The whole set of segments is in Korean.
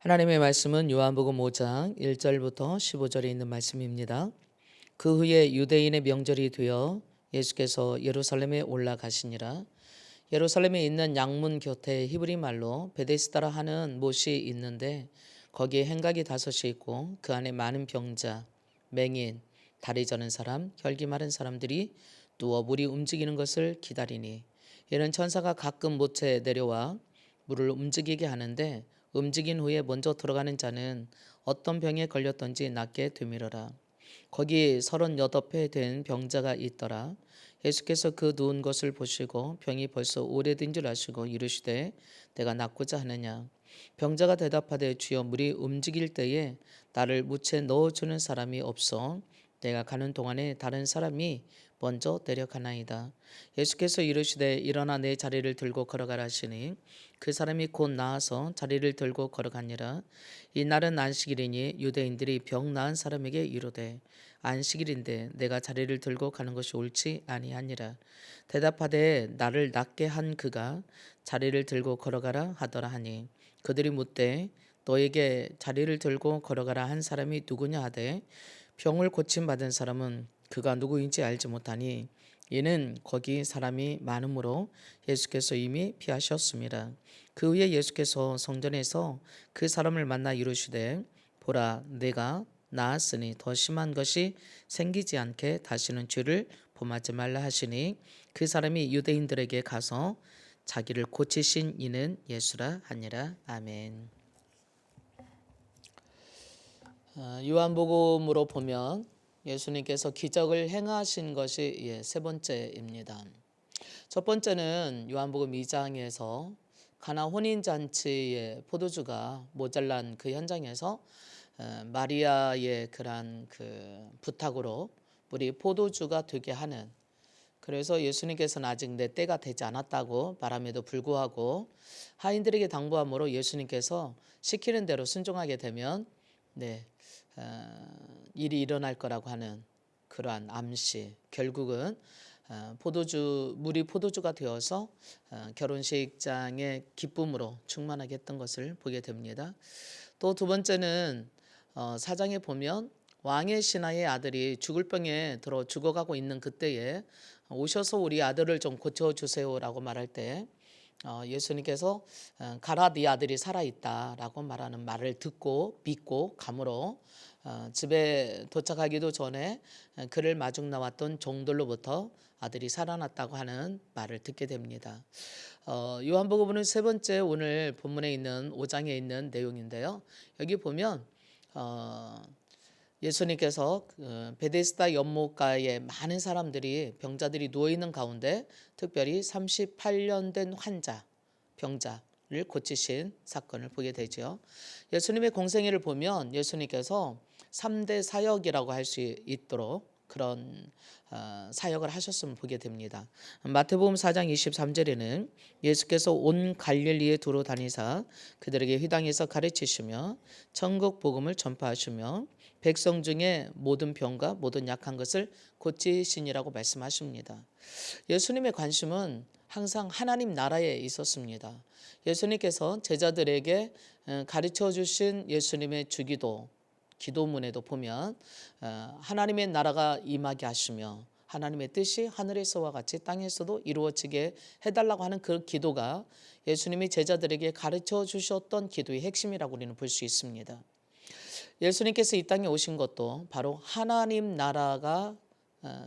하나님의 말씀은 요한복음 5장 1절부터 15절에 있는 말씀입니다. 그 후에 유대인의 명절이 되어 예수께서 예루살렘에 올라가시니라. 예루살렘에 있는 양문 곁에 히브리 말로 베데스다라 하는 못이 있는데 거기에 행각이 5이 있고 그 안에 많은 병자, 맹인, 다리 저는 사람, 혈기 마른 사람들이 누워 물이 움직이는 것을 기다리니 이는 천사가 가끔 못에 내려와 물을 움직이게 하는데 움직인 후에 먼저 들어가는 자는 어떤 병에 걸렸던지 낫게 되밀어라. 거기 38회 된 병자가 있더라. 예수께서 그 누운 것을 보시고 병이 벌써 오래된 줄 아시고 이르시되 내가 낫고자 하느냐. 병자가 대답하되 주여 물이 움직일 때에 나를 묻에 넣어주는 사람이 없어 내가 가는 동안에 다른 사람이 먼저 내려가나이다. 예수께서 이르시되 일어나 내 자리를 들고 걸어가라 하시니 그 사람이 곧 나아서 자리를 들고 걸어가니라. 이 날은 안식일이니 유대인들이 병 나은 사람에게 이르되 안식일인데 내가 자리를 들고 가는 것이 옳지 아니하니라. 대답하되 나를 낫게 한 그가 자리를 들고 걸어가라 하더라 하니 그들이 묻되 너에게 자리를 들고 걸어가라 한 사람이 누구냐 하되 병을 고침 받은 사람은 그가 누구인지 알지 못하니 이는 거기 사람이 많으므로 예수께서 이미 피하셨습니다. 그 후에 예수께서 성전에서 그 사람을 만나 이르시되 보라 내가 나았으니 더 심한 것이 생기지 않게 다시는 죄를 범하지 말라 하시니 그 사람이 유대인들에게 가서 자기를 고치신 이는 예수라 하니라. 아멘. 요한복음으로 보면 예수님께서 기적을 행하신 것이 세 번째입니다. 첫 번째는 요한복음 2장에서 가나 혼인잔치의 포도주가 모자란 그 현장에서 마리아의 그러한 그 부탁으로 우리 포도주가 되게 하는, 그래서 예수님께서는 아직 내 때가 되지 않았다고 말함에도 불구하고 하인들에게 당부함으로 예수님께서 시키는 대로 순종하게 되면 일이 일어날 거라고 하는 그러한 암시, 결국은 물이 포도주가 되어서 결혼식장의 기쁨으로 충만하게 했던 것을 보게 됩니다. 또 두 번째는 4장에 보면 왕의 신하의 아들이 죽을 병에 들어 죽어가고 있는 그때에 오셔서 우리 아들을 좀 고쳐주세요라고 말할 때 예수님께서 가라 네 아들이 살아있다라고 말하는 말을 듣고 믿고 감으로 집에 도착하기도 전에 그를 마중 나왔던 종들로부터 아들이 살아났다고 하는 말을 듣게 됩니다. 요한복음은 세 번째 오늘 본문에 있는 5장에 있는 내용인데요. 여기 보면 예수님께서 베데스다 연못가에 많은 사람들이 병자들이 누워있는 가운데 특별히 38년 된 환자, 병자를 고치신 사건을 보게 되죠. 예수님의 공생애를 보면 예수님께서 3대 사역이라고 할 수 있도록 그런 사역을 하셨음을 보게 됩니다. 마태복음 4장 23절에는 예수께서 온 갈릴리에 두루 다니사 그들에게 회당에서 가르치시며 천국 복음을 전파하시며 백성 중에 모든 병과 모든 약한 것을 고치시니라고 말씀하십니다. 예수님의 관심은 항상 하나님 나라에 있었습니다. 예수님께서 제자들에게 가르쳐 주신 예수님의 주기도 기도문에도 보면 하나님의 나라가 임하게 하시며 하나님의 뜻이 하늘에서와 같이 땅에서도 이루어지게 해달라고 하는 그 기도가 예수님이 제자들에게 가르쳐 주셨던 기도의 핵심이라고 우리는 볼 수 있습니다. 예수님께서 이 땅에 오신 것도 바로 하나님 나라가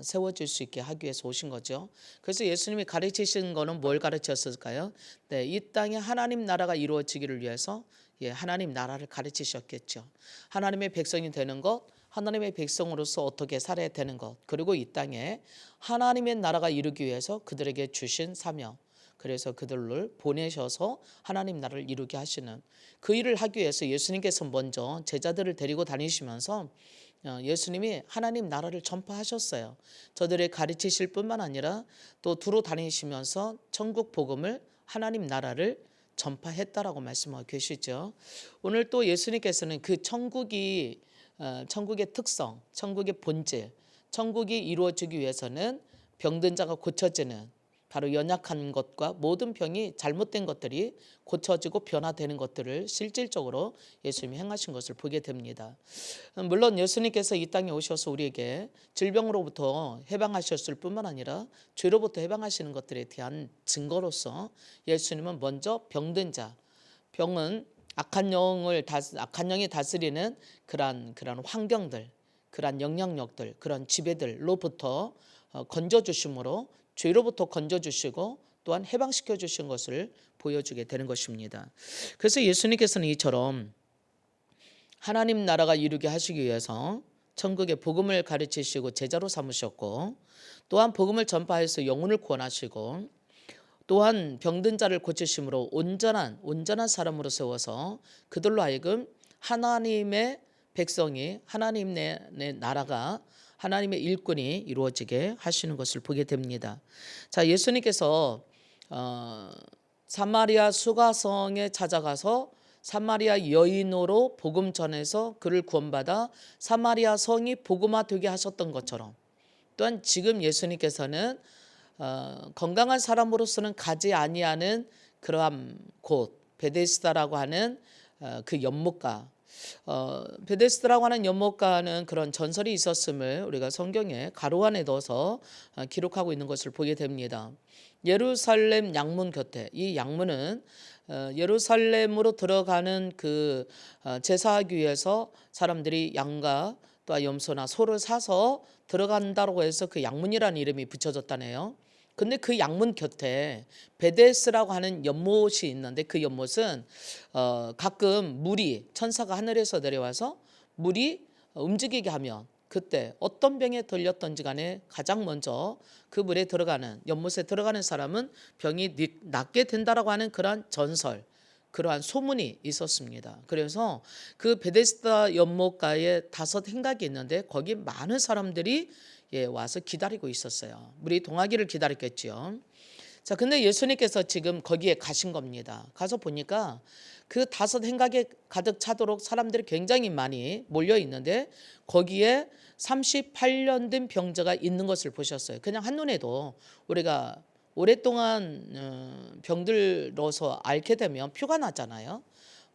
세워질 수 있게 하기 위해서 오신 거죠. 그래서 예수님이 가르치신 거는 뭘 가르쳤을까요? 이 땅에 하나님 나라가 이루어지기를 위해서 하나님 나라를 가르치셨겠죠. 하나님의 백성이 되는 것, 하나님의 백성으로서 어떻게 살아야 되는 것, 그리고 이 땅에 하나님의 나라가 이루기 위해서 그들에게 주신 사명, 그래서 그들을 보내셔서 하나님 나라를 이루게 하시는 그 일을 하기 위해서 예수님께서 먼저 제자들을 데리고 다니시면서 예수님이 하나님 나라를 전파하셨어요. 저들의 가르치실 뿐만 아니라 또 두루 다니시면서 천국 복음을 하나님 나라를 전파했다라고 말씀하고 계시죠. 오늘 또 예수님께서는 그 천국의 특성, 천국의 본질, 천국이 이루어지기 위해서는 병든 자가 고쳐지는 바로 연약한 것과 모든 병이 잘못된 것들이 고쳐지고 변화되는 것들을 실질적으로 예수님이 행하신 것을 보게 됩니다. 물론 예수님께서 이 땅에 오셔서 우리에게 질병으로부터 해방하셨을 뿐만 아니라 죄로부터 해방하시는 것들에 대한 증거로서 예수님은 먼저 병든 자, 병은 악한 영이 다스리는 그러한 환경들, 그러한 영향력들, 그러한 지배들로부터 건져 주심으로 죄로부터 건져 주시고 또한 해방시켜 주신 것을 보여주게 되는 것입니다. 그래서 예수님께서는 이처럼 하나님 나라가 이루게 하시기 위해서 천국의 복음을 가르치시고 제자로 삼으셨고, 또한 복음을 전파해서 영혼을 구원하시고, 또한 병든 자를 고치심으로 온전한 사람으로 세워서 그들로 하여금 하나님의 백성이, 하나님의 나라가, 하나님의 일꾼이 이루어지게 하시는 것을 보게 됩니다. 자, 예수님께서 사마리아 수가성에 찾아가서 사마리아 여인으로 복음 전해서 그를 구원받아 사마리아 성이 복음화되게 하셨던 것처럼, 또한 지금 예수님께서는 건강한 사람으로서는 가지 아니하는 그러한 곳 베데스다라고 하는 그 연못가, 베데스다라고 하는 연못가는 그런 전설이 있었음을 우리가 성경에 가로 안에 넣어서 기록하고 있는 것을 보게 됩니다. 예루살렘 양문 곁에, 이 양문은 예루살렘으로 들어가는 그 제사하기 위해서 사람들이 양과 또 염소나 소를 사서 들어간다고 해서 그 양문이라는 이름이 붙여졌다네요. 근데 그 양문 곁에 베데스라고 하는 연못이 있는데, 그 연못은 가끔 물이, 천사가 하늘에서 내려와서 물이 움직이게 하면 그때 어떤 병에 걸렸던지 간에 가장 먼저 그 물에 들어가는, 연못에 들어가는 사람은 병이 낫게 된다라고 하는 그러한 전설, 그러한 소문이 있었습니다. 그래서 그 베데스다 연못가에 5 행각이 있는데 거기 많은 사람들이 와서 기다리고 있었어요. 물이 동하기를 기다렸겠지요. 자, 근데 예수님께서 지금 거기에 가신 겁니다. 가서 보니까 그 5 행각에 가득 차도록 사람들이 굉장히 많이 몰려 있는데 거기에 38년 된 병자가 있는 것을 보셨어요. 그냥 한눈에도 우리가 오랫동안 병들어서 앓게 되면 표가 나잖아요.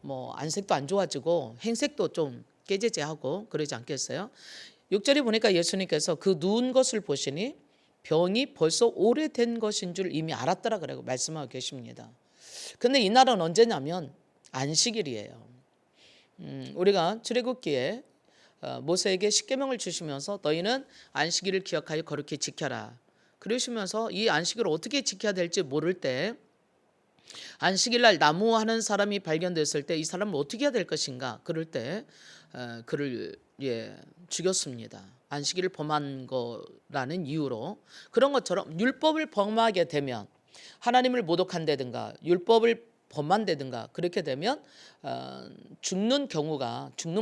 뭐 안색도 안 좋아지고 행색도 좀 깨재재하고 그러지 않겠어요? 6절에 보니까 예수님께서 그 누운 것을 보시니 병이 벌써 오래된 것인 줄 이미 알았더라 그러고 말씀하고 계십니다. 근데 이날은 언제냐면 안식일이에요. 우리가 출애굽기에 모세에게 십계명을 주시면서 너희는 안식일을 기억하여 거룩히 지켜라 그러시면서 이 안식일을 어떻게 지켜야 될지 모를 때, 안식일날 나무하는 사람이 발견됐을 때 이 사람을 어떻게 해야 될 것인가, 그럴 때 그를 죽였습니다. 안식일을 범한 거라는 이유로. 그런 것처럼 율법을 범하게 되면, 하나님을 모독한다든가 율법을 범한다든가 그렇게 되면 죽는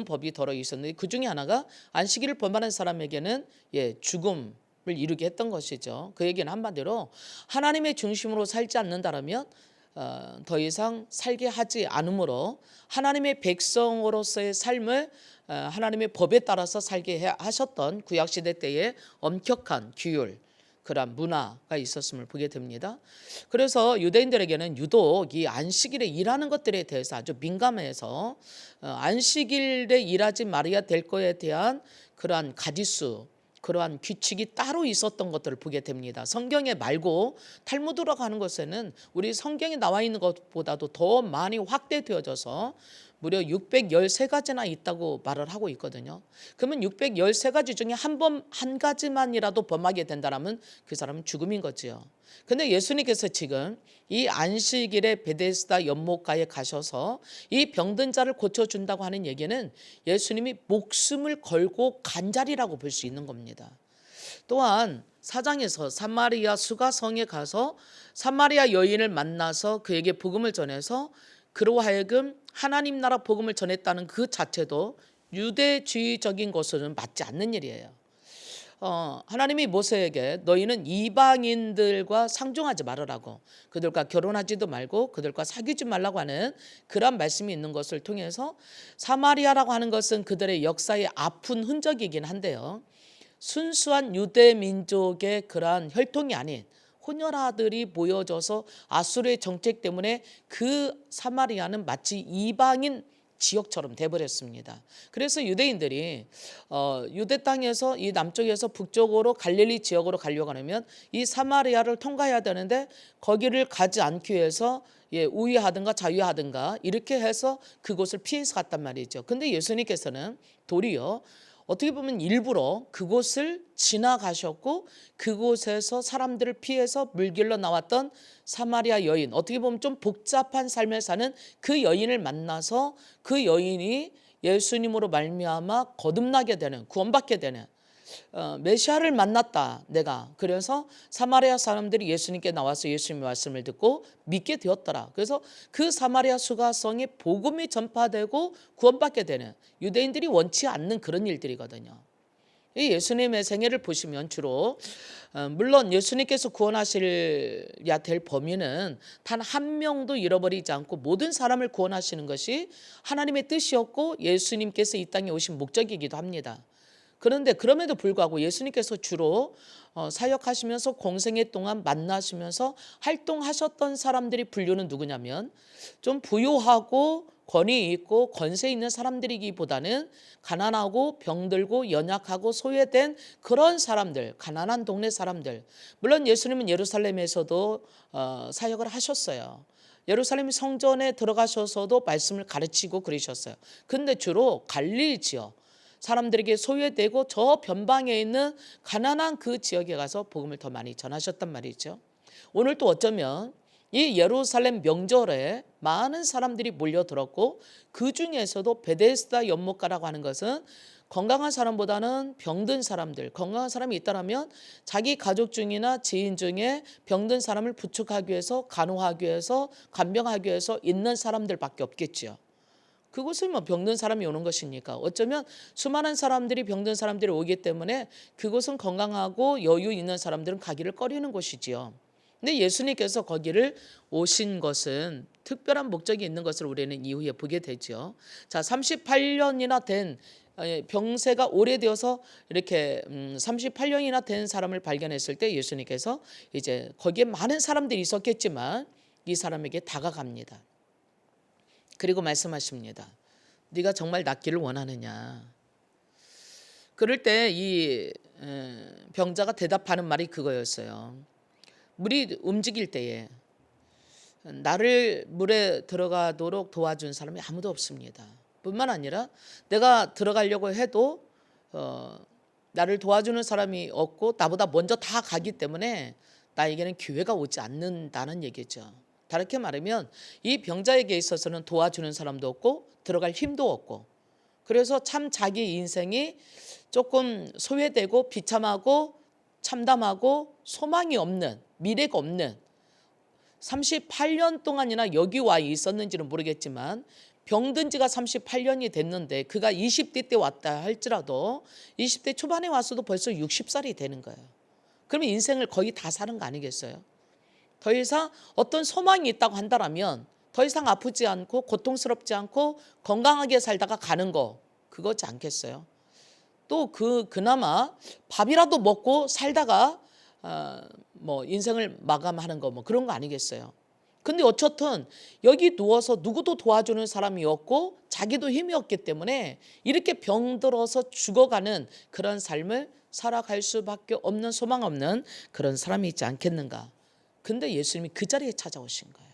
법이 덜어 있었는데, 그 중에 하나가 안식일을 범하는 사람에게는 죽음을 이루게 했던 것이죠. 그 얘기는 한마디로 하나님의 중심으로 살지 않는다라면 더 이상 살게 하지 않으므로 하나님의 백성으로서의 삶을 하나님의 법에 따라서 살게 하셨던 구약시대 때의 엄격한 규율, 그런 문화가 있었음을 보게 됩니다. 그래서 유대인들에게는 유독 이 안식일에 일하는 것들에 대해서 아주 민감해서 안식일에 일하지 말아야 될 거에 대한 그러한 가지수, 그러한 규칙이 따로 있었던 것들을 보게 됩니다. 성경에 말고 탈무드라고 하는 것에는 우리 성경에 나와 있는 것보다도 더 많이 확대되어져서 무려 613가지나 있다고 말을 하고 있거든요. 그러면 613가지 중에 한 가지만이라도 범하게 된다면 그 사람은 죽음인 거지요. 근데 예수님께서 지금 이 안식일에 베데스다 연못가에 가셔서 이 병든 자를 고쳐준다고 하는 얘기는 예수님이 목숨을 걸고 간 자리라고 볼 수 있는 겁니다. 또한 4장에서 사마리아 수가성에 가서 사마리아 여인을 만나서 그에게 복음을 전해서 그로 하여금 하나님 나라 복음을 전했다는 그 자체도 유대주의적인 것으로는 맞지 않는 일이에요. 하나님이 모세에게 너희는 이방인들과 상종하지 말으라고, 그들과 결혼하지도 말고 그들과 사귀지 말라고 하는 그런 말씀이 있는 것을 통해서, 사마리아라고 하는 것은 그들의 역사의 아픈 흔적이긴 한데요, 순수한 유대 민족의 그러한 혈통이 아닌 혼혈아들이 모여져서 아수르의 정책 때문에 그 사마리아는 마치 이방인 지역처럼 돼버렸습니다. 그래서 유대인들이 유대 땅에서 이 남쪽에서 북쪽으로 갈릴리 지역으로 가려고 하면 이 사마리아를 통과해야 되는데 거기를 가지 않기 위해서 우회하든가 자유하든가 이렇게 해서 그곳을 피해서 갔단 말이죠. 근데 예수님께서는 도리어 어떻게 보면 일부러 그곳을 지나가셨고 그곳에서 사람들을 피해서 물길로 나왔던 사마리아 여인, 어떻게 보면 좀 복잡한 삶을 사는 그 여인을 만나서 그 여인이 예수님으로 말미암아 거듭나게 되는, 구원받게 되는 메시아를 만났다 내가. 그래서 사마리아 사람들이 예수님께 나와서 예수님의 말씀을 듣고 믿게 되었더라. 그래서 그 사마리아 수가성에 복음이 전파되고 구원받게 되는, 유대인들이 원치 않는 그런 일들이거든요. 이 예수님의 생애를 보시면 주로 물론 예수님께서 구원하셔야 될 범위는 단 한 명도 잃어버리지 않고 모든 사람을 구원하시는 것이 하나님의 뜻이었고 예수님께서 이 땅에 오신 목적이기도 합니다. 그런데 그럼에도 불구하고 예수님께서 주로 사역하시면서 공생애 동안 만나시면서 활동하셨던 사람들이 분류는 누구냐면 좀 부유하고 권위 있고 권세 있는 사람들이기보다는 가난하고 병들고 연약하고 소외된 그런 사람들, 가난한 동네 사람들. 물론 예수님은 예루살렘에서도 사역을 하셨어요. 예루살렘 성전에 들어가셔서도 말씀을 가르치고 그러셨어요. 근데 주로 갈릴리 지역, 사람들에게 소외되고 저 변방에 있는 가난한 그 지역에 가서 복음을 더 많이 전하셨단 말이죠. 오늘 또 어쩌면 이 예루살렘 명절에 많은 사람들이 몰려들었고 그 중에서도 베데스다 연못가라고 하는 것은 건강한 사람보다는 병든 사람들, 건강한 사람이 있다면 자기 가족 중이나 지인 중에 병든 사람을 부축하기 위해서, 간호하기 위해서, 간병하기 위해서 있는 사람들밖에 없겠지요. 그곳은 뭐 병든 사람이 오는 것이니까 어쩌면 수많은 사람들이, 병든 사람들이 오기 때문에 그곳은 건강하고 여유 있는 사람들은 가기를 꺼리는 곳이지요. 근데 예수님께서 거기를 오신 것은 특별한 목적이 있는 것을 우리는 이후에 보게 되죠. 자, 38년이나 된 병세가 오래되어서 이렇게 38년이나 된 사람을 발견했을 때 예수님께서 이제 거기에 많은 사람들이 있었겠지만 이 사람에게 다가갑니다. 그리고 말씀하십니다. 네가 정말 낫기를 원하느냐. 그럴 때 이 병자가 대답하는 말이 그거였어요. 물이 움직일 때에 나를 물에 들어가도록 도와준 사람이 아무도 없습니다. 뿐만 아니라 내가 들어가려고 해도 나를 도와주는 사람이 없고 나보다 먼저 다 가기 때문에 나에게는 기회가 오지 않는다는 얘기죠. 다르게 말하면 이 병자에게 있어서는 도와주는 사람도 없고 들어갈 힘도 없고, 그래서 참 자기 인생이 조금 소외되고 비참하고 참담하고 소망이 없는, 미래가 없는, 38년 동안이나 여기 와 있었는지는 모르겠지만 병든 지가 38년이 됐는데 그가 20대 때 왔다 할지라도 20대 초반에 왔어도 벌써 60살이 되는 거예요. 그러면 인생을 거의 다 사는 거 아니겠어요? 더 이상 어떤 소망이 있다고 한다면 더 이상 아프지 않고 고통스럽지 않고 건강하게 살다가 가는 거, 그거지 않겠어요? 또 그나마 밥이라도 먹고 살다가 뭐 인생을 마감하는 거, 뭐 그런 거 아니겠어요? 근데 어쨌든 여기 누워서 누구도 도와주는 사람이 없고 자기도 힘이 없기 때문에 이렇게 병들어서 죽어가는 그런 삶을 살아갈 수밖에 없는, 소망 없는 그런 사람이 있지 않겠는가. 근데 예수님이 그 자리에 찾아오신 거예요.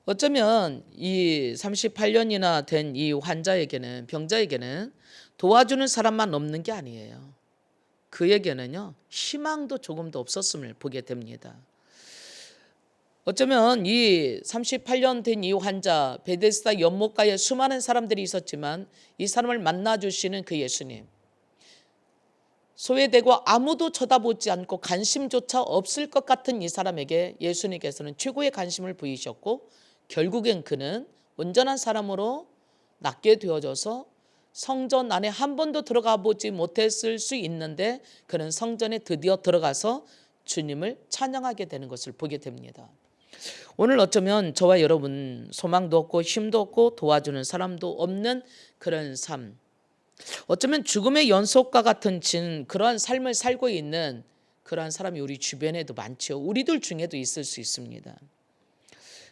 어쩌면 이 38년이나 된 이 환자에게는, 병자에게는 도와주는 사람만 없는 게 아니에요. 그에게는요, 희망도 조금도 없었음을 보게 됩니다. 어쩌면 이 38년 된 이 환자, 베데스다 연못가에 수많은 사람들이 있었지만 이 사람을 만나주시는 그 예수님, 소외되고 아무도 쳐다보지 않고 관심조차 없을 것 같은 이 사람에게 예수님께서는 최고의 관심을 보이셨고 결국엔 그는 온전한 사람으로 낫게 되어져서 성전 안에 한 번도 들어가 보지 못했을 수 있는데 그는 성전에 드디어 들어가서 주님을 찬양하게 되는 것을 보게 됩니다. 오늘 어쩌면 저와 여러분 소망도 없고 힘도 없고 도와주는 사람도 없는 그런 삶, 어쩌면 죽음의 연속과 같은 그러한 삶을 살고 있는 그러한 사람이 우리 주변에도 많죠. 우리들 중에도 있을 수 있습니다.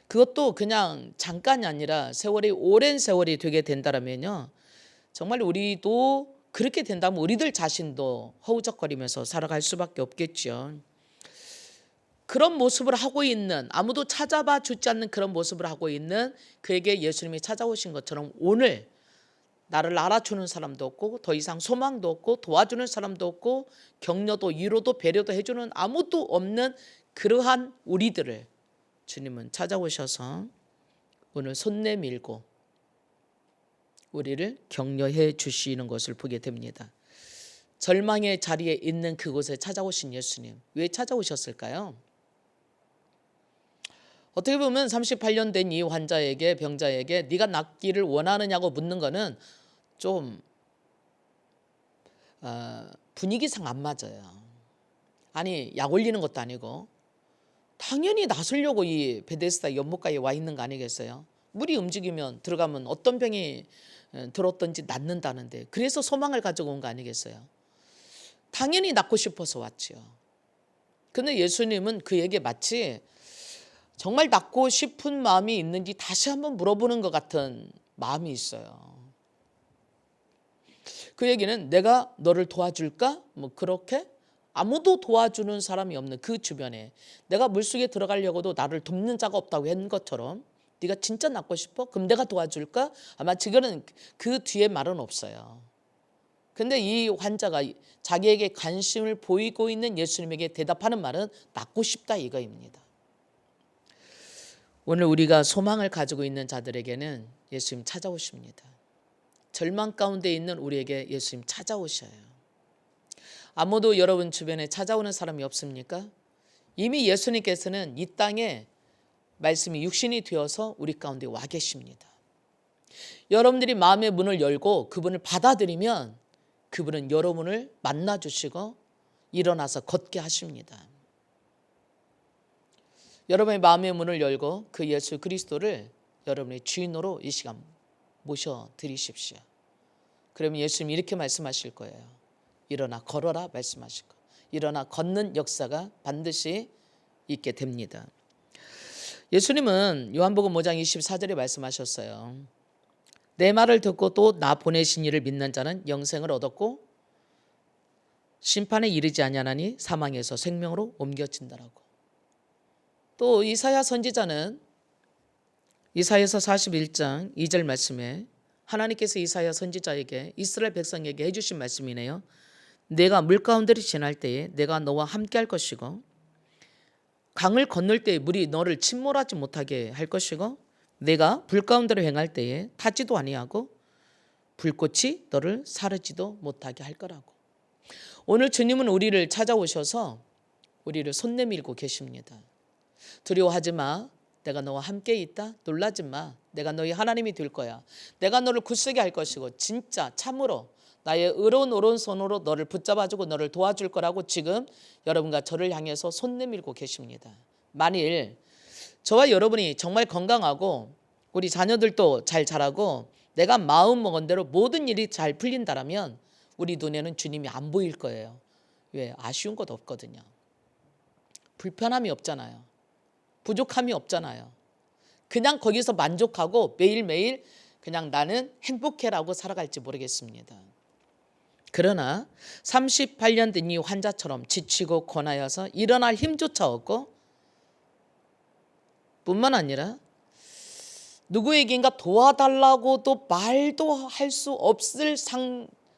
그것도 그냥 잠깐이 아니라 세월이 오랜 세월이 되게 된다면요, 정말 우리도 그렇게 된다면 우리들 자신도 허우적거리면서 살아갈 수밖에 없겠죠. 그런 모습을 하고 있는, 아무도 찾아봐 주지 않는 그런 모습을 하고 있는 그에게 예수님이 찾아오신 것처럼 오늘 나를 알아주는 사람도 없고 더 이상 소망도 없고 도와주는 사람도 없고 격려도 위로도 배려도 해주는 아무도 없는 그러한 우리들을 주님은 찾아오셔서 오늘 손 내밀고 우리를 격려해 주시는 것을 보게 됩니다. 절망의 자리에 있는 그곳에 찾아오신 예수님, 왜 찾아오셨을까요? 어떻게 보면 38년 된 이 환자에게, 병자에게 네가 낫기를 원하느냐고 묻는 거는 좀 분위기상 안 맞아요. 아니, 약 올리는 것도 아니고 당연히 나서려고 이 베데스다 연못가에 와 있는 거 아니겠어요? 물이 움직이면 들어가면 어떤 병이 들었든지 낫는다는데, 그래서 소망을 가지고 온 거 아니겠어요? 당연히 낫고 싶어서 왔지요. 근데 예수님은 그에게 마치 정말 낫고 싶은 마음이 있는지 다시 한번 물어보는 것 같은 마음이 있어요. 그 얘기는 내가 너를 도와줄까? 뭐 그렇게 아무도 도와주는 사람이 없는 그 주변에 내가 물속에 들어가려고도 나를 돕는 자가 없다고 한 것처럼 네가 진짜 낫고 싶어? 그럼 내가 도와줄까? 아마 지금은 그 뒤에 말은 없어요. 근데 이 환자가 자기에게 관심을 보이고 있는 예수님에게 대답하는 말은 낫고 싶다 이거입니다. 오늘 우리가 소망을 가지고 있는 자들에게는 예수님 찾아오십니다. 절망 가운데 있는 우리에게 예수님 찾아오셔요. 아무도 여러분 주변에 찾아오는 사람이 없습니까? 이미 예수님께서는 이 땅에 말씀이 육신이 되어서 우리 가운데 와 계십니다. 여러분들이 마음의 문을 열고 그분을 받아들이면 그분은 여러분을 만나주시고 일어나서 걷게 하십니다. 여러분의 마음의 문을 열고 그 예수 그리스도를 여러분의 주인으로 이 시간 모셔드리십시오. 그러면 예수님이 이렇게 말씀하실 거예요. 일어나 걸어라 말씀하실 거예요. 일어나 걷는 역사가 반드시 있게 됩니다. 예수님은 요한복음 5장 24절에 말씀하셨어요. 내 말을 듣고 또 나 보내신 이를 믿는 자는 영생을 얻었고 심판에 이르지 아니하나니 사망에서 생명으로 옮겨진다라고. 또 이사야 선지자는 이사야서 41장 2절 말씀에 하나님께서 이사야 선지자에게 이스라엘 백성에게 해주신 말씀이네요. 내가 물 가운데를 지날 때에 내가 너와 함께 할 것이고 강을 건널 때에 물이 너를 침몰하지 못하게 할 것이고 내가 불 가운데로 행할 때에 타지도 아니하고 불꽃이 너를 사르지도 못하게 할 거라고. 오늘 주님은 우리를 찾아오셔서 우리를 손 내밀고 계십니다. 두려워하지 마. 내가 너와 함께 있다. 놀라지 마. 내가 너희 하나님이 될 거야. 내가 너를 굳세게 할 것이고 진짜 참으로 나의 의로운 오른손으로 너를 붙잡아주고 너를 도와줄 거라고 지금 여러분과 저를 향해서 손 내밀고 계십니다. 만일 저와 여러분이 정말 건강하고 우리 자녀들도 잘 자라고 내가 마음 먹은 대로 모든 일이 잘 풀린다라면 우리 눈에는 주님이 안 보일 거예요. 왜? 아쉬운 것 없거든요. 불편함이 없잖아요. 부족함이 없잖아요. 그냥 거기서 만족하고 매일매일 그냥 나는 행복해라고 살아갈지 모르겠습니다. 그러나 38년 된 이 환자처럼 지치고 고나여서 일어날 힘조차 없고 뿐만 아니라 누구에게인가 도와달라고도 말도 할 수 없을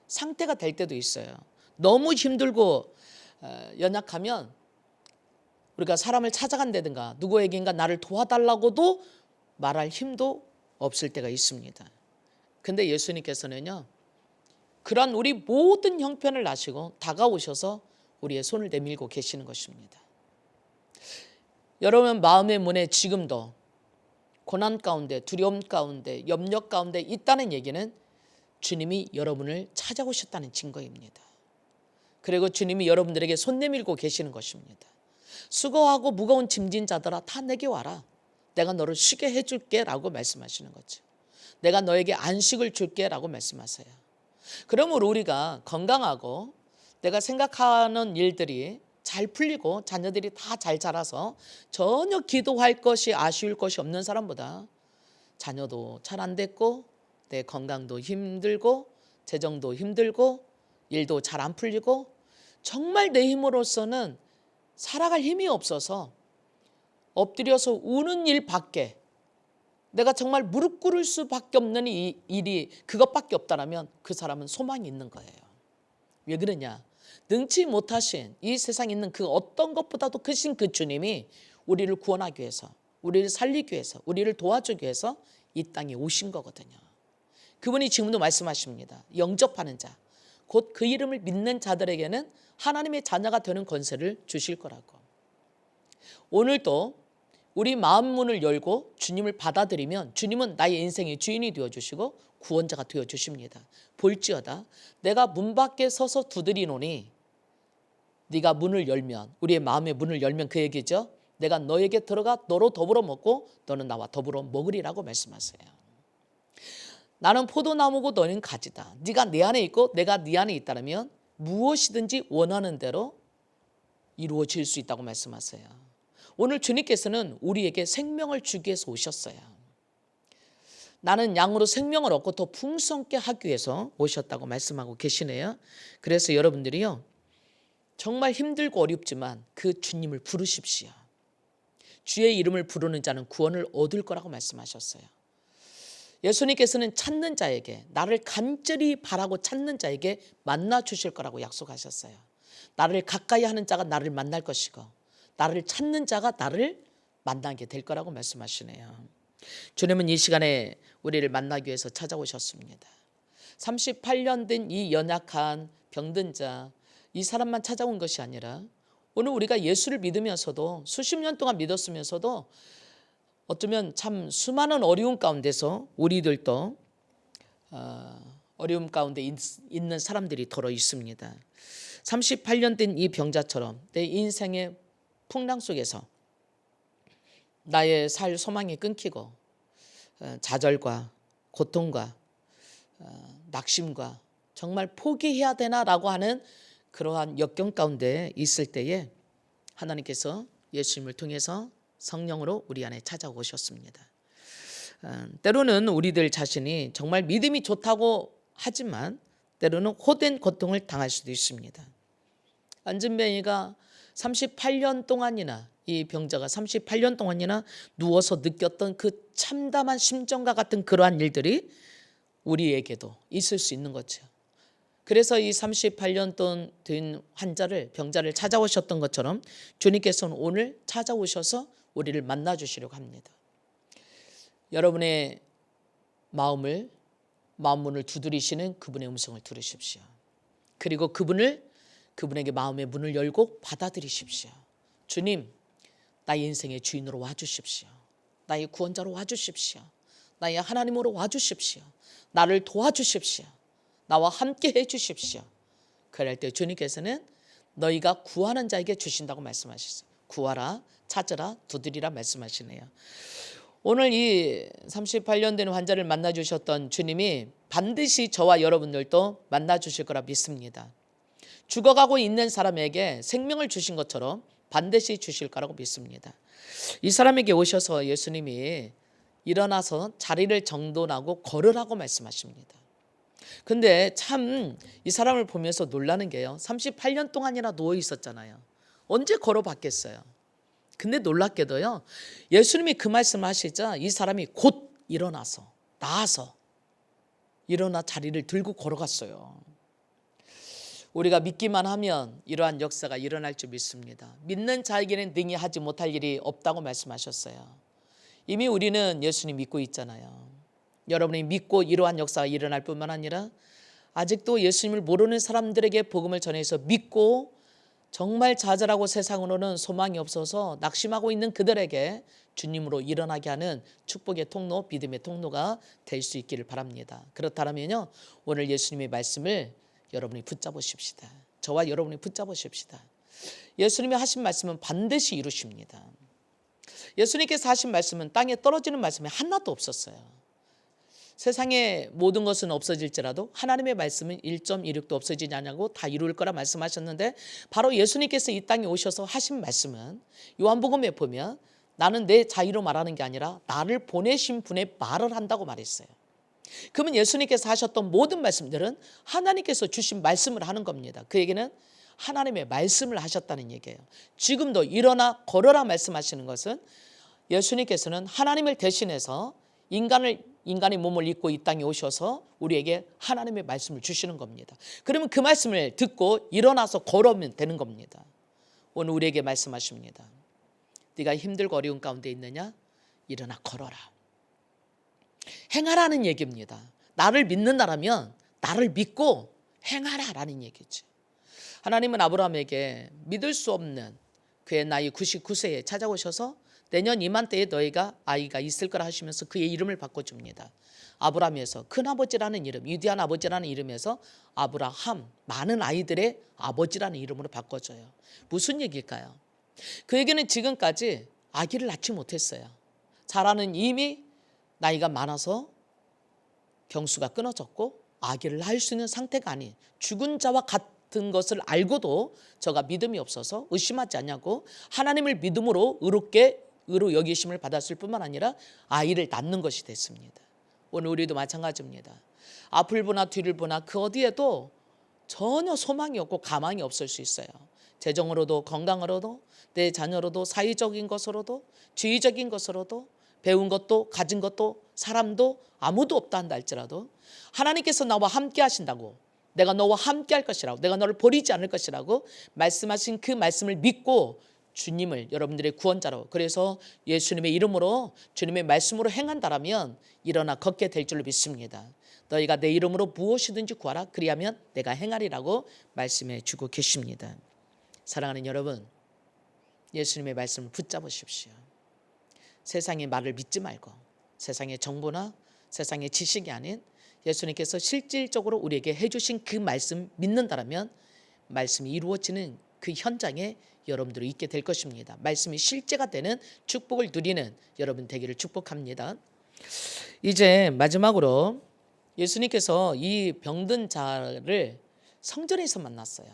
상태가 될 때도 있어요. 너무 힘들고 연약하면 우리가 사람을 찾아간다든가 누구에게인가 나를 도와달라고도 말할 힘도 없을 때가 있습니다. 근데 예수님께서는요, 그런 우리 모든 형편을 아시고 다가오셔서 우리의 손을 내밀고 계시는 것입니다. 여러분 마음의 문에 지금도 고난 가운데, 두려움 가운데, 염려 가운데 있다는 얘기는 주님이 여러분을 찾아오셨다는 증거입니다. 그리고 주님이 여러분들에게 손 내밀고 계시는 것입니다. 수고하고 무거운 짐진 자들아 다 내게 와라. 내가 너를 쉬게 해줄게 라고 말씀하시는 거죠. 내가 너에게 안식을 줄게 라고 말씀하세요. 그러므로 우리가 건강하고 내가 생각하는 일들이 잘 풀리고 자녀들이 다 잘 자라서 전혀 기도할 것이 아쉬울 것이 없는 사람보다 자녀도 잘 안 됐고 내 건강도 힘들고 재정도 힘들고 일도 잘 안 풀리고 정말 내 힘으로서는 살아갈 힘이 없어서 엎드려서 우는 일밖에, 내가 정말 무릎 꿇을 수밖에 없는 이 일이 그것밖에 없다면 그 사람은 소망이 있는 거예요. 왜 그러냐? 능치 못하신 이 세상에 있는 그 어떤 것보다도 크신 그 주님이 우리를 구원하기 위해서, 우리를 살리기 위해서, 우리를 도와주기 위해서 이 땅에 오신 거거든요. 그분이 지금도 말씀하십니다. 영접하는 자, 곧 그 이름을 믿는 자들에게는 하나님의 자녀가 되는 권세를 주실 거라고. 오늘도 우리 마음 문을 열고 주님을 받아들이면 주님은 나의 인생의 주인이 되어주시고 구원자가 되어주십니다. 볼지어다 내가 문 밖에 서서 두드리노니 네가 문을 열면, 우리의 마음의 문을 열면 그 얘기죠. 내가 너에게 들어가 너로 더불어 먹고 너는 나와 더불어 먹으리라고 말씀하세요. 나는 포도나무고 너는 가지다. 네가 내 안에 있고 내가 네 안에 있다면 무엇이든지 원하는 대로 이루어질 수 있다고 말씀하세요. 오늘 주님께서는 우리에게 생명을 주기 위해서 오셨어요. 나는 양으로 생명을 얻고 더 풍성케 하기 위해서 오셨다고 말씀하고 계시네요. 그래서 여러분들이요, 정말 힘들고 어렵지만 그 주님을 부르십시오. 주의 이름을 부르는 자는 구원을 얻을 거라고 말씀하셨어요. 예수님께서는 찾는 자에게, 나를 간절히 바라고 찾는 자에게 만나 주실 거라고 약속하셨어요. 나를 가까이 하는 자가 나를 만날 것이고 나를 찾는 자가 나를 만나게 될 거라고 말씀하시네요. 주님은 이 시간에 우리를 만나기 위해서 찾아오셨습니다. 38년 된 이 연약한 병든 자, 이 사람만 찾아온 것이 아니라 오늘 우리가 예수를 믿으면서도 수십 년 동안 믿었으면서도 어쩌면 참 수많은 어려움 가운데서 우리들도 어려움 가운데 있는 사람들이 더러 있습니다. 38년 된 이 병자처럼 내 인생의 풍랑 속에서 나의 살 소망이 끊기고 좌절과 고통과 낙심과 정말 포기해야 되나라고 하는 그러한 역경 가운데 있을 때에 하나님께서 예수님을 통해서 성령으로 우리 안에 찾아오셨습니다. 때로는 우리들 자신이 정말 믿음이 좋다고 하지만 때로는 호된 고통을 당할 수도 있습니다. 안진뱅이가 38년 동안이나, 이 병자가 38년 동안이나 누워서 느꼈던 그 참담한 심정과 같은 그러한 일들이 우리에게도 있을 수 있는 거죠. 그래서 이 38년 동안 된 환자를, 병자를 찾아오셨던 것처럼 주님께서는 오늘 찾아오셔서 우리를 만나주시려고 합니다. 여러분의 마음 문을 두드리시는 그분의 음성을 들으십시오. 그리고 그분에게 마음의 문을 열고 받아들이십시오. 주님, 나의 인생의 주인으로 와주십시오. 나의 구원자로 와주십시오. 나의 하나님으로 와주십시오. 나를 도와주십시오. 나와 함께 해주십시오. 그럴 때 주님께서는 너희가 구하는 자에게 주신다고 말씀하셨어요. 구하라, 찾으라, 두드리라 말씀하시네요. 오늘 이 38년 된 환자를 만나주셨던 주님이 반드시 저와 여러분들도 만나주실 거라 믿습니다. 죽어가고 있는 사람에게 생명을 주신 것처럼 반드시 주실 거라고 믿습니다. 이 사람에게 오셔서 예수님이 일어나서 자리를 정돈하고 걸으라고 말씀하십니다. 근데 참 이 사람을 보면서 놀라는 게요, 38년 동안이나 누워 있었잖아요. 언제 걸어봤겠어요. 근데 놀랍게도요, 예수님이 그 말씀을 하시자 이 사람이 곧 일어나서 나아서 일어나 자리를 들고 걸어갔어요. 우리가 믿기만 하면 이러한 역사가 일어날 줄 믿습니다. 믿는 자에게는 능히 하지 못할 일이 없다고 말씀하셨어요. 이미 우리는 예수님 믿고 있잖아요. 여러분이 믿고 이러한 역사가 일어날 뿐만 아니라 아직도 예수님을 모르는 사람들에게 복음을 전해서 믿고 정말 좌절하고 세상으로는 소망이 없어서 낙심하고 있는 그들에게 주님으로 일어나게 하는 축복의 통로, 믿음의 통로가 될 수 있기를 바랍니다. 그렇다면요, 오늘 예수님의 말씀을 여러분이 붙잡으십시다. 저와 여러분이 붙잡으십시다. 예수님이 하신 말씀은 반드시 이루십니다. 예수님께서 하신 말씀은 땅에 떨어지는 말씀이 하나도 없었어요. 세상의 모든 것은 없어질지라도 하나님의 말씀은 1.16도 없어지지 않냐고 다 이룰 거라 말씀하셨는데, 바로 예수님께서 이 땅에 오셔서 하신 말씀은 요한복음에 보면 나는 내 자유로 말하는 게 아니라 나를 보내신 분의 말을 한다고 말했어요. 그러면 예수님께서 하셨던 모든 말씀들은 하나님께서 주신 말씀을 하는 겁니다. 그 얘기는 하나님의 말씀을 하셨다는 얘기예요. 지금도 일어나 걸어라 말씀하시는 것은 예수님께서는 하나님을 대신해서 인간의 몸을 입고 이 땅에 오셔서 우리에게 하나님의 말씀을 주시는 겁니다. 그러면 그 말씀을 듣고 일어나서 걸어오면 되는 겁니다. 오늘 우리에게 말씀하십니다. 네가 힘들고 어려운 가운데 있느냐? 일어나 걸어라. 행하라는 얘기입니다. 나를 믿는다라면 나를 믿고 행하라라는 얘기죠. 하나님은 아브라함에게 믿을 수 없는 그의 나이 99세에 찾아오셔서 내년 이맘때에 너희가 아이가 있을 거라 하시면서 그의 이름을 바꿔줍니다. 아브라함에서 큰아버지라는 이름, 위대한 아버지라는 이름에서 아브라함, 많은 아이들의 아버지라는 이름으로 바꿔줘요. 무슨 얘기일까요? 그에게는 지금까지 아기를 낳지 못했어요. 사라는 이미 나이가 많아서 경수가 끊어졌고 아기를 낳을 수 있는 상태가 아닌 죽은 자와 같은 것을 알고도 저가 믿음이 없어서 의심하지 않냐고 하나님을 믿음으로 의로 여기심을 받았을 뿐만 아니라 아이를 낳는 것이 됐습니다. 오늘 우리도 마찬가지입니다. 앞을 보나 뒤를 보나 그 어디에도 전혀 소망이 없고 가망이 없을 수 있어요. 재정으로도 건강으로도 내 자녀로도 사회적인 것으로도 지위적인 것으로도 배운 것도 가진 것도 사람도 아무도 없다 한다 할지라도 하나님께서 나와 함께 하신다고, 내가 너와 함께 할 것이라고, 내가 너를 버리지 않을 것이라고 말씀하신 그 말씀을 믿고 주님을 여러분들의 구원자로, 그래서 예수님의 이름으로 주님의 말씀으로 행한다라면 일어나 걷게 될 줄로 믿습니다. 너희가 내 이름으로 무엇이든지 구하라 그리하면 내가 행하리라고 말씀해 주고 계십니다. 사랑하는 여러분, 예수님의 말씀을 붙잡으십시오. 세상의 말을 믿지 말고 세상의 정보나 세상의 지식이 아닌 예수님께서 실질적으로 우리에게 해주신 그 말씀 믿는다라면 말씀이 이루어지는 그 현장에 여러분들이 있게 될 것입니다. 말씀이 실제가 되는 축복을 누리는 여러분 되기를 축복합니다. 이제 마지막으로 예수님께서 이 병든 자를 성전에서 만났어요.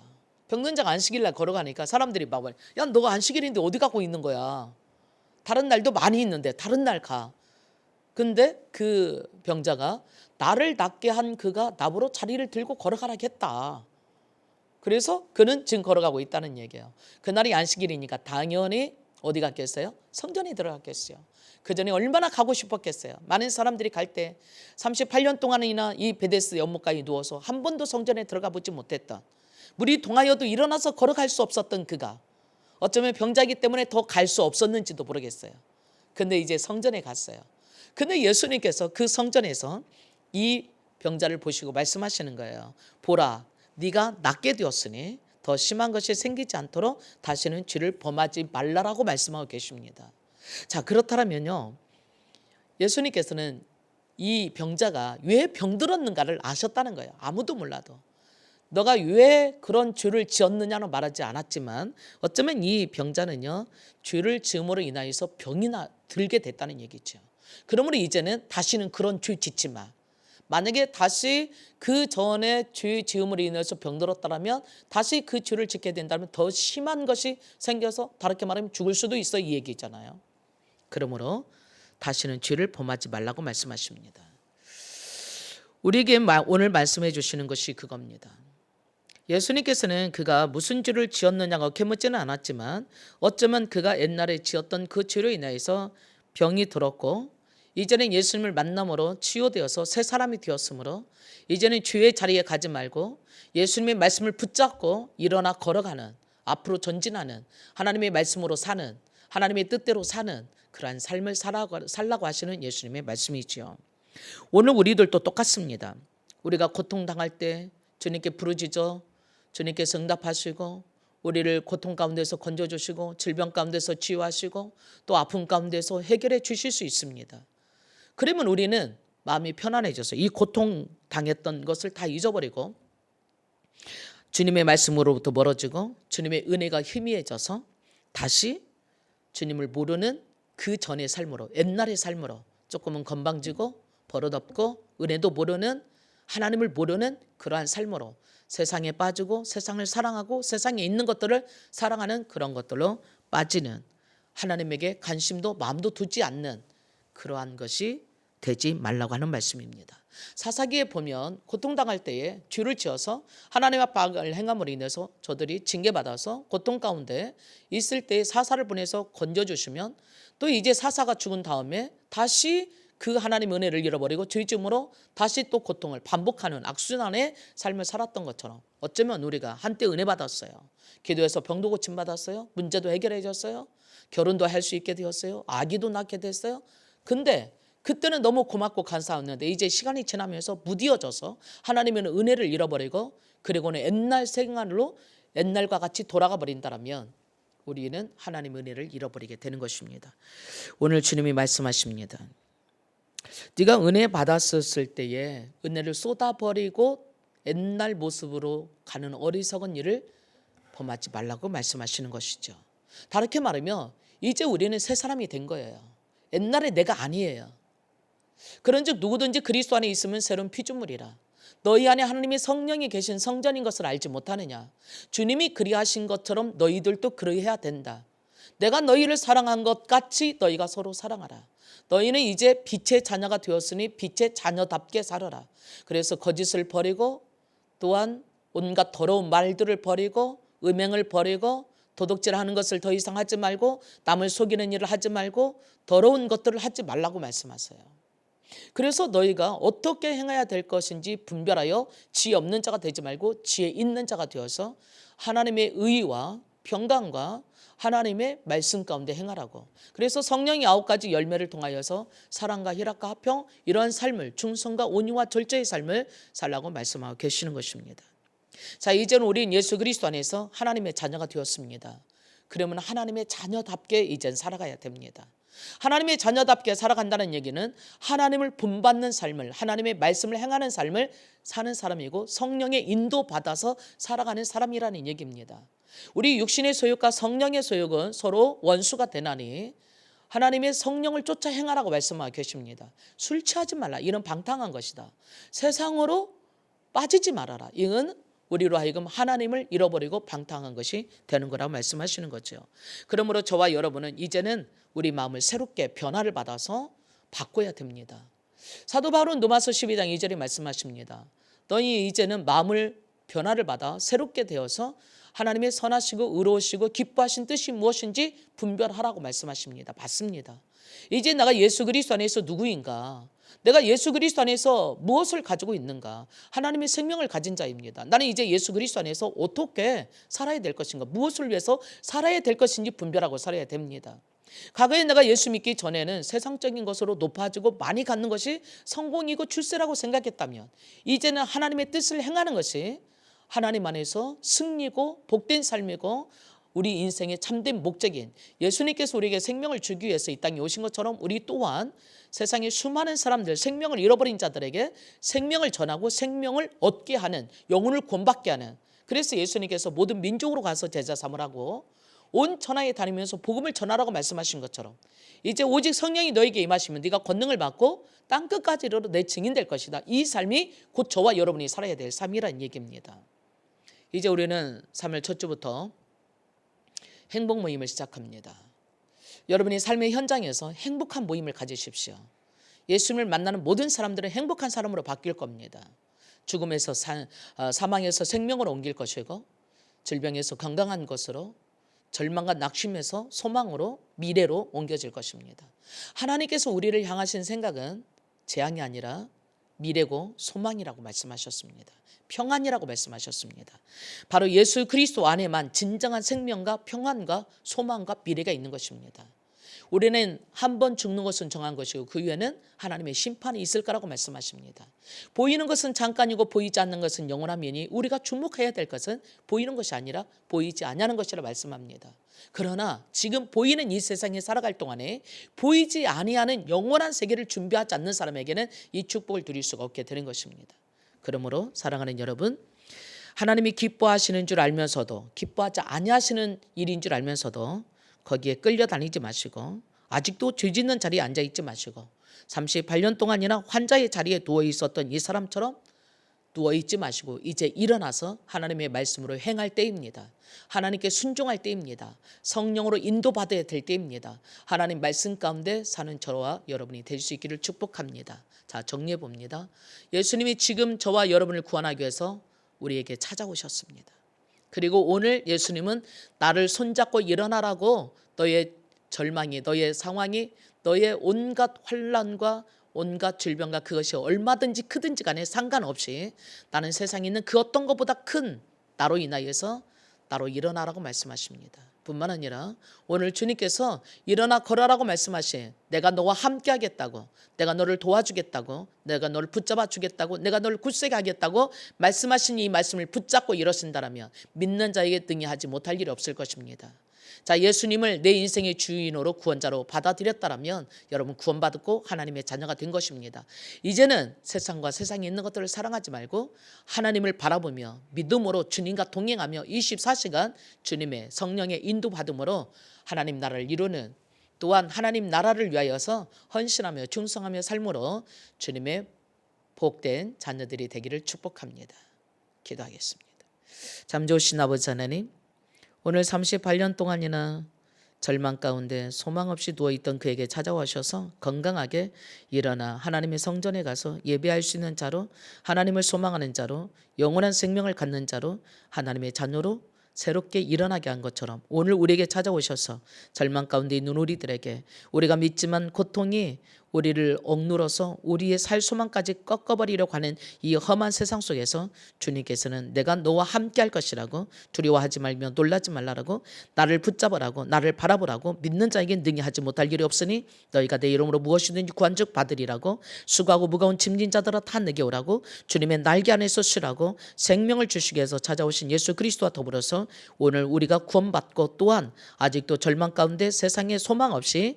병든 자가 안식일날 걸어가니까 사람들이 막 야, 너가 안식일인데 어디 가고 있는 거야? 다른 날도 많이 있는데 다른 날 가. 근데 그 병자가 나를 낫게 한 그가 나보러 자리를 들고 걸어가라 했다. 그래서 그는 지금 걸어가고 있다는 얘기예요. 그날이 안식일이니까 당연히 어디 갔겠어요? 성전에 들어갔겠어요. 그 전에 얼마나 가고 싶었겠어요. 많은 사람들이 갈 때 38년 동안이나 이 베데스 연못가에 누워서 한 번도 성전에 들어가 보지 못했던, 물이 동하여도 일어나서 걸어갈 수 없었던 그가 어쩌면 병자이기 때문에 더 갈 수 없었는지도 모르겠어요. 근데 이제 성전에 갔어요. 근데 예수님께서 그 성전에서 이 병자를 보시고 말씀하시는 거예요. 보라, 네가 낫게 되었으니 더 심한 것이 생기지 않도록 다시는 죄를 범하지 말라라고 말씀하고 계십니다. 자, 그렇다면요, 예수님께서는 이 병자가 왜 병들었는가를 아셨다는 거예요. 아무도 몰라도. 너가 왜 그런 죄를 지었느냐는 말하지 않았지만 어쩌면 이 병자는요, 죄를 지음으로 인하여서 병이 들게 됐다는 얘기죠. 그러므로 이제는 다시는 그런 죄 짓지 마. 만약에 다시 그 전에 죄 지음으로 인해서 병들었다면 다시 그 죄를 짓게 된다면 더 심한 것이 생겨서 다르게 말하면 죽을 수도 있어, 이 얘기잖아요. 그러므로 다시는 죄를 범하지 말라고 말씀하십니다. 우리에게 오늘 말씀해 주시는 것이 그겁니다. 예수님께서는 그가 무슨 죄를 지었느냐고 캐묻지는 않았지만 어쩌면 그가 옛날에 지었던 그 죄로 인해서 병이 들었고 이제는 예수님을 만남으로 치유되어서 새 사람이 되었으므로 이제는 죄의 자리에 가지 말고 예수님의 말씀을 붙잡고 일어나 걸어가는, 앞으로 전진하는, 하나님의 말씀으로 사는, 하나님의 뜻대로 사는 그러한 삶을 살라고 하시는 예수님의 말씀이지요. 오늘 우리들도 똑같습니다. 우리가 고통당할 때 주님께 부르짖어 주님께서 응답하시고 우리를 고통 가운데서 건져주시고 질병 가운데서 치유하시고 또 아픔 가운데서 해결해 주실 수 있습니다. 그러면 우리는 마음이 편안해져서 이 고통 당했던 것을 다 잊어버리고 주님의 말씀으로부터 멀어지고 주님의 은혜가 희미해져서 다시 주님을 모르는 그 전의 삶으로, 옛날의 삶으로 조금은 건방지고 버릇없고 은혜도 모르는, 하나님을 모르는 그러한 삶으로 세상에 빠지고 세상을 사랑하고 세상에 있는 것들을 사랑하는 그런 것들로 빠지는, 하나님에게 관심도 마음도 두지 않는 그러한 것이 되지 말라고 하는 말씀입니다. 사사기에 보면 고통당할 때에 죄를 지어서 하나님 앞에 악을 행함으로 인해서 저들이 징계받아서 고통 가운데 있을 때에 사사를 보내서 건져주시면, 또 이제 사사가 죽은 다음에 다시 그 하나님의 은혜를 잃어버리고 죄짐으로 다시 또 고통을 반복하는 악순환의 삶을 살았던 것처럼, 어쩌면 우리가 한때 은혜 받았어요. 기도해서 병도 고침받았어요. 문제도 해결해졌어요. 결혼도 할 수 있게 되었어요. 아기도 낳게 됐어요. 근데 그때는 너무 고맙고 감사했는데 이제 시간이 지나면서 무디어져서 하나님의 은혜를 잃어버리고, 그리고는 옛날 생활로 옛날과 같이 돌아가 버린다면 우리는 하나님의 은혜를 잃어버리게 되는 것입니다. 오늘 주님이 말씀하십니다. 네가 은혜 받았을 때에 은혜를 쏟아버리고 옛날 모습으로 가는 어리석은 일을 범하지 말라고 말씀하시는 것이죠. 다르게 말하면 이제 우리는 새 사람이 된 거예요. 옛날에 내가 아니에요. 그런즉 누구든지 그리스도 안에 있으면 새로운 피조물이라. 너희 안에 하나님의 성령이 계신 성전인 것을 알지 못하느냐. 주님이 그리하신 것처럼 너희들도 그리해야 된다. 내가 너희를 사랑한 것 같이 너희가 서로 사랑하라. 너희는 이제 빛의 자녀가 되었으니 빛의 자녀답게 살아라. 그래서 거짓을 버리고, 또한 온갖 더러운 말들을 버리고, 음행을 버리고, 도둑질하는 것을 더 이상 하지 말고, 남을 속이는 일을 하지 말고, 더러운 것들을 하지 말라고 말씀하세요. 그래서 너희가 어떻게 행해야 될 것인지 분별하여 지혜 없는 자가 되지 말고 지혜 있는 자가 되어서 하나님의 의와 평강과 하나님의 말씀 가운데 행하라고. 그래서 성령이 9가지 열매를 통하여서 사랑과 희락과 화평, 이러한 삶을, 충성과 온유와 절제의 삶을 살라고 말씀하고 계시는 것입니다. 자, 이제는 우리는 예수 그리스도 안에서 하나님의 자녀가 되었습니다. 그러면 하나님의 자녀답게 이젠 살아가야 됩니다. 하나님의 자녀답게 살아간다는 얘기는 하나님을 본받는 삶을, 하나님의 말씀을 행하는 삶을 사는 사람이고 성령의 인도받아서 살아가는 사람이라는 얘기입니다. 우리 육신의 소욕과 성령의 소욕은 서로 원수가 되나니 하나님의 성령을 쫓아 행하라고 말씀하고 계십니다. 술 취하지 말라. 이는 방탕한 것이다. 세상으로 빠지지 말아라. 이건 우리로 하여금 하나님을 잃어버리고 방탕한 것이 되는 거라고 말씀하시는 거죠. 그러므로 저와 여러분은 이제는 우리 마음을 새롭게 변화를 받아서 바꿔야 됩니다. 사도 바울은 로마서 12장 2절에 말씀하십니다. 너희 이제는 마음을 변화를 받아 새롭게 되어서 하나님의 선하시고 의로우시고 기뻐하신 뜻이 무엇인지 분별하라고 말씀하십니다. 맞습니다. 이제 내가 예수 그리스도 안에서 누구인가? 내가 예수 그리스도 안에서 무엇을 가지고 있는가? 하나님의 생명을 가진 자입니다. 나는 이제 예수 그리스도 안에서 어떻게 살아야 될 것인가? 무엇을 위해서 살아야 될 것인지 분별하고 살아야 됩니다. 과거에 내가 예수 믿기 전에는 세상적인 것으로 높아지고 많이 갖는 것이 성공이고 출세라고 생각했다면, 이제는 하나님의 뜻을 행하는 것이 하나님 안에서 승리고 복된 삶이고 우리 인생의 참된 목적인, 예수님께서 우리에게 생명을 주기 위해서 이 땅에 오신 것처럼 우리 또한 세상의 수많은 사람들, 생명을 잃어버린 자들에게 생명을 전하고 생명을 얻게 하는, 영혼을 구원받게 하는, 그래서 예수님께서 모든 민족으로 가서 제자 삼으라고 온 천하에 다니면서 복음을 전하라고 말씀하신 것처럼 이제 오직 성령이 너에게 임하시면 네가 권능을 받고 땅끝까지 이르러 내 증인 될 것이다. 이 삶이 곧 저와 여러분이 살아야 될 삶이라는 얘기입니다. 이제 우리는 3월 첫 주부터 행복 모임을 시작합니다. 여러분이 삶의 현장에서 행복한 모임을 가지십시오. 예수님을 만나는 모든 사람들은 행복한 사람으로 바뀔 겁니다. 죽음에서 사망에서 생명으로 옮길 것이고, 질병에서 건강한 것으로, 절망과 낙심에서 소망으로, 미래로 옮겨질 것입니다. 하나님께서 우리를 향하신 생각은 재앙이 아니라 미래고 소망이라고 말씀하셨습니다. 평안이라고 말씀하셨습니다. 바로 예수 그리스도 안에만 진정한 생명과 평안과 소망과 미래가 있는 것입니다. 우리는 한 번 죽는 것은 정한 것이고 그 후에는 하나님의 심판이 있을 거라고 말씀하십니다. 보이는 것은 잠깐이고 보이지 않는 것은 영원하매니 우리가 주목해야 될 것은 보이는 것이 아니라 보이지 아니하는 것이라 말씀합니다. 그러나 지금 보이는 이 세상에 살아갈 동안에 보이지 아니하는 영원한 세계를 준비하지 않는 사람에게는 이 축복을 누릴 수가 없게 되는 것입니다. 그러므로 사랑하는 여러분, 하나님이 기뻐하시는 줄 알면서도 기뻐하지 아니하시는 일인 줄 알면서도 거기에 끌려다니지 마시고 아직도 죄 짓는 자리에 앉아있지 마시고 38년 동안이나 환자의 자리에 누워있었던 이 사람처럼 누워있지 마시고 이제 일어나서 하나님의 말씀으로 행할 때입니다. 하나님께 순종할 때입니다. 성령으로 인도받아야 될 때입니다. 하나님 말씀 가운데 사는 저와 여러분이 될 수 있기를 축복합니다. 자, 정리해 봅니다. 예수님이 지금 저와 여러분을 구원하기 위해서 우리에게 찾아오셨습니다. 그리고 오늘 예수님은 나를 손잡고 일어나라고 너의 절망이, 너의 상황이, 너의 온갖 환난과 온갖 질병과 그것이 얼마든지 크든지 간에 상관없이 나는 세상에 있는 그 어떤 것보다 큰 나로 인하여서 나로 일어나라고 말씀하십니다. 뿐만 아니라 오늘 주님께서 일어나 걸어라고 말씀하신 내가 너와 함께 하겠다고, 내가 너를 도와주겠다고, 내가 너를 붙잡아 주겠다고, 내가 너를 굳세게 하겠다고 말씀하신 이 말씀을 붙잡고 일어선다라면 믿는 자에게 등이하지 못할 일이 없을 것입니다. 자, 예수님을 내 인생의 주인으로 구원자로 받아들였다라면 여러분 구원받았고 하나님의 자녀가 된 것입니다. 이제는 세상과 세상에 있는 것들을 사랑하지 말고 하나님을 바라보며 믿음으로 주님과 동행하며 24시간 주님의 성령의 인도받음으로 하나님 나라를 이루는, 또한 하나님 나라를 위하여서 헌신하며 충성하며 삶으로 주님의 복된 자녀들이 되기를 축복합니다. 기도하겠습니다. 참 좋으신 아버지 하나님, 오늘 38년 동안이나 절망 가운데 소망 없이 누워있던 그에게 찾아오셔서 건강하게 일어나 하나님의 성전에 가서 예배할 수 있는 자로, 하나님을 소망하는 자로, 영원한 생명을 갖는 자로, 하나님의 자녀로 새롭게 일어나게 한 것처럼 오늘 우리에게 찾아오셔서 절망 가운데 있는 우리들에게 우리가 믿지만 고통이 우리를 억눌러서 우리의 살 소망까지 꺾어버리려고 하는 이 험한 세상 속에서 주님께서는 내가 너와 함께 할 것이라고, 두려워하지 말며 놀라지 말라라고, 나를 붙잡으라고, 나를 바라보라고, 믿는 자에게 능히 하지 못할 일이 없으니 너희가 내 이름으로 무엇이든지 구한즉 받으리라고, 수고하고 무거운 짐진 자들아 다 내게 오라고, 주님의 날개 안에서 쉬라고 생명을 주시기 위해서 찾아오신 예수 그리스도와 더불어서 오늘 우리가 구원받고 또한 아직도 절망 가운데 세상에 소망 없이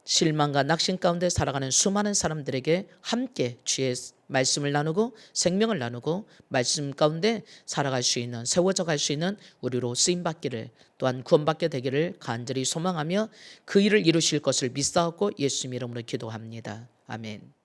실망과 낙심 가운데 살아가는 수많은 사람들에게 함께 주의 말씀을 나누고 생명을 나누고 말씀 가운데 살아갈 수 있는, 세워져 갈 수 있는 우리로 쓰임받기를, 또한 구원받게 되기를 간절히 소망하며 그 일을 이루실 것을 믿사옵고 예수님 이름으로 기도합니다. 아멘.